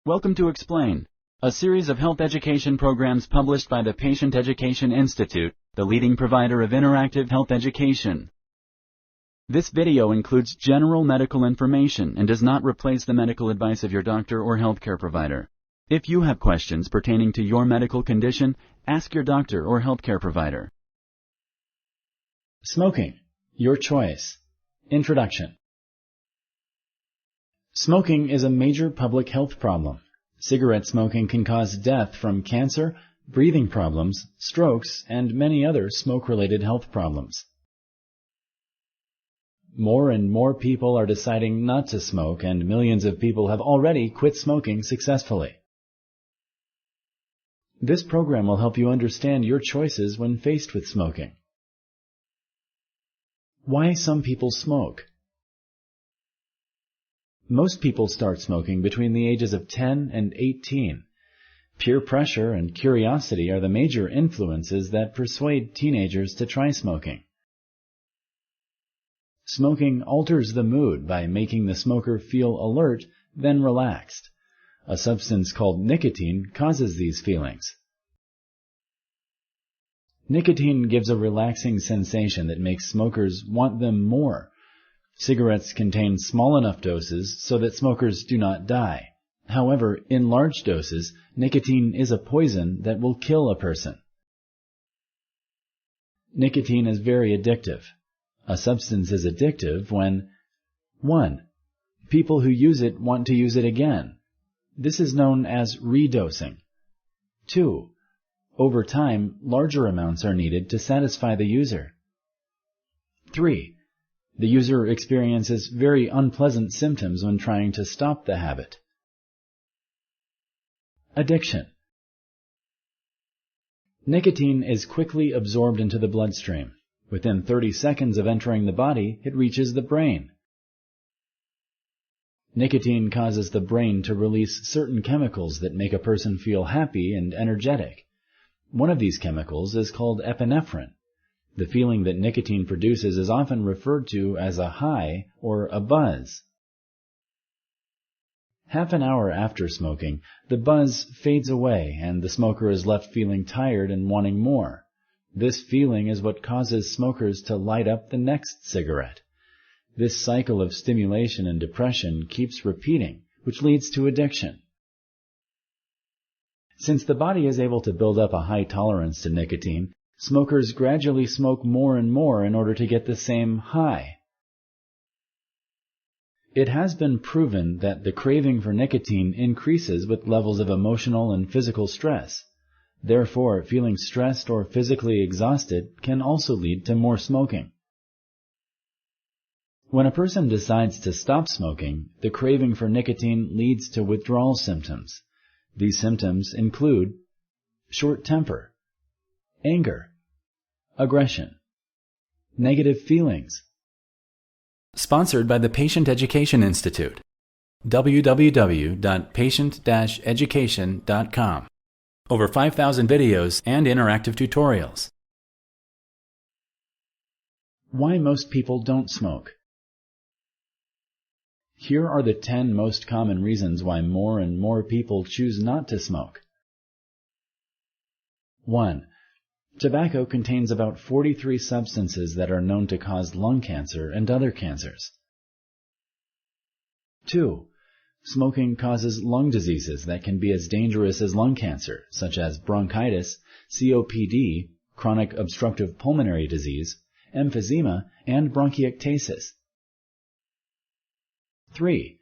Welcome to Explain, a series of health education programs published by the Patient Education Institute, the leading provider of interactive health education. This video includes general medical information and does not replace the medical advice of your doctor or healthcare provider. If you have questions pertaining to your medical condition, ask your doctor or healthcare provider. Smoking, your choice. Introduction. Smoking is a major public health problem. Cigarette smoking can cause death from cancer, breathing problems, strokes, and many other smoke-related health problems. More and more people are deciding not to smoke, and millions of people have already quit smoking successfully. This program will help you understand your choices when faced with smoking. Why some people smoke. Most people start smoking between the ages of 10 and 18. Peer pressure and curiosity are the major influences that persuade teenagers to try smoking. Smoking alters the mood by making the smoker feel alert, then relaxed. A substance called nicotine causes these feelings. Nicotine gives a relaxing sensation that makes smokers want them more. Cigarettes contain small enough doses so that smokers do not die. However, in large doses, nicotine is a poison that will kill a person. Nicotine is very addictive. A substance is addictive when 1. People who use it want to use it again. This is known as redosing. 2. Over time, larger amounts are needed to satisfy the user. 3. The user experiences very unpleasant symptoms when trying to stop the habit. Addiction. Nicotine is quickly absorbed into the bloodstream. Within 30 seconds of entering the body, it reaches the brain. Nicotine causes the brain to release certain chemicals that make a person feel happy and energetic. One of these chemicals is called epinephrine. The feeling that nicotine produces is often referred to as a high or a buzz. Half an hour after smoking, the buzz fades away and the smoker is left feeling tired and wanting more. This feeling is what causes smokers to light up the next cigarette. This cycle of stimulation and depression keeps repeating, which leads to addiction. Since the body is able to build up a high tolerance to nicotine, smokers gradually smoke more and more in order to get the same high. It has been proven that the craving for nicotine increases with levels of emotional and physical stress. Therefore, feeling stressed or physically exhausted can also lead to more smoking. When a person decides to stop smoking, the craving for nicotine leads to withdrawal symptoms. These symptoms include short temper, anger, aggression, negative feelings. Sponsored by the Patient Education Institute. www.patient-education.com. Over 5,000 videos and interactive tutorials. Why most people don't smoke. Here are the 10 most common reasons why more and more people choose not to smoke. 1. Tobacco contains about 43 substances that are known to cause lung cancer and other cancers. 2. Smoking causes lung diseases that can be as dangerous as lung cancer, such as bronchitis, COPD, chronic obstructive pulmonary disease, emphysema, and bronchiectasis. 3.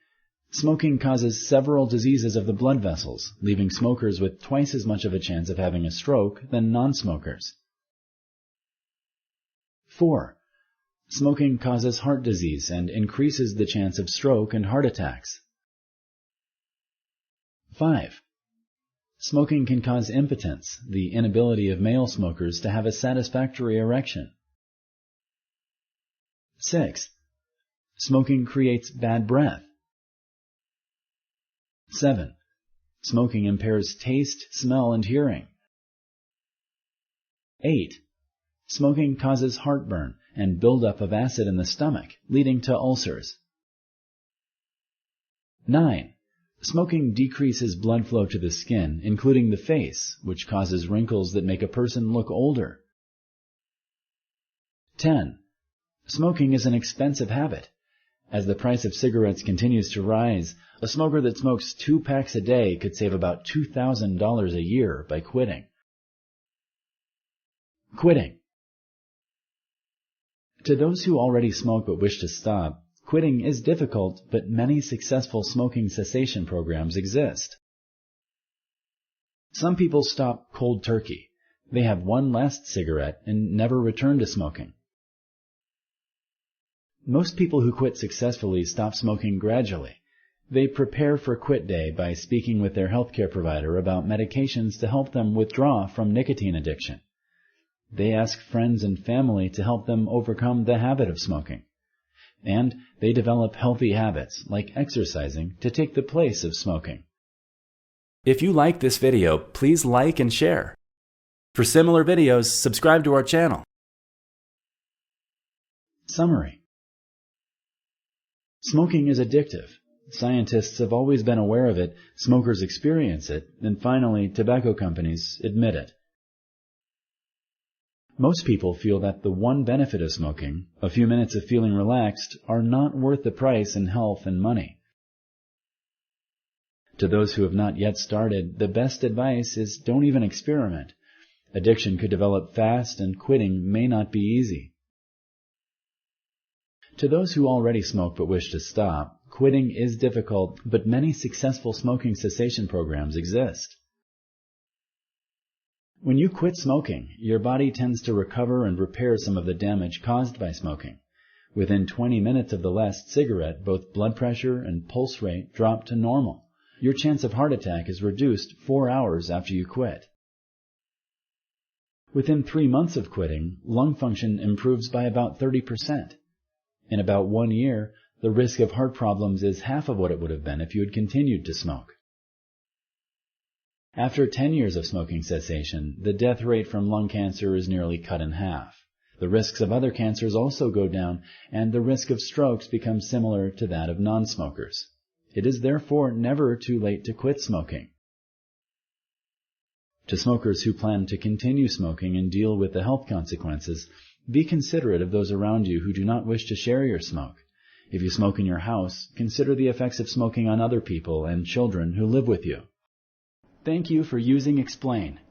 Smoking causes several diseases of the blood vessels, leaving smokers with twice as much of a chance of having a stroke than non-smokers. 4. Smoking causes heart disease and increases the chance of stroke and heart attacks. 5. Smoking can cause impotence, the inability of male smokers to have a satisfactory erection. 6. Smoking creates bad breath. 7. Smoking impairs taste, smell, and hearing. 8. Smoking causes heartburn and buildup of acid in the stomach, leading to ulcers. 9. Smoking decreases blood flow to the skin, including the face, which causes wrinkles that make a person look older. 10. Smoking is an expensive habit. As the price of cigarettes continues to rise, a smoker that smokes 2 packs a day could save about $2,000 a year by quitting. Quitting. To those who already smoke but wish to stop, quitting is difficult, but many successful smoking cessation programs exist. Some people stop cold turkey. They have one last cigarette and never return to smoking. Most people who quit successfully stop smoking gradually. They prepare for quit day by speaking with their healthcare provider about medications to help them withdraw from nicotine addiction. They ask friends and family to help them overcome the habit of smoking. And they develop healthy habits, like exercising, to take the place of smoking. If you like this video, please like and share. For similar videos, subscribe to our channel. Summary. Smoking is addictive. Scientists have always been aware of it, smokers experience it, and finally, tobacco companies admit it. Most people feel that the one benefit of smoking, a few minutes of feeling relaxed, are not worth the price in health and money. To those who have not yet started, the best advice is don't even experiment. Addiction could develop fast and quitting may not be easy. To those who already smoke but wish to stop, quitting is difficult, but many successful smoking cessation programs exist. When you quit smoking, your body tends to recover and repair some of the damage caused by smoking. Within 20 minutes of the last cigarette, both blood pressure and pulse rate drop to normal. Your chance of heart attack is reduced 4 hours after you quit. Within 3 months of quitting, lung function improves by about 30%. In about 1 year, the risk of heart problems is half of what it would have been if you had continued to smoke. After 10 years of smoking cessation, the death rate from lung cancer is nearly cut in half. The risks of other cancers also go down, and the risk of strokes becomes similar to that of non-smokers. It is therefore never too late to quit smoking. To smokers who plan to continue smoking and deal with the health consequences, be considerate of those around you who do not wish to share your smoke. If you smoke in your house, consider the effects of smoking on other people and children who live with you. Thank you for using Explain.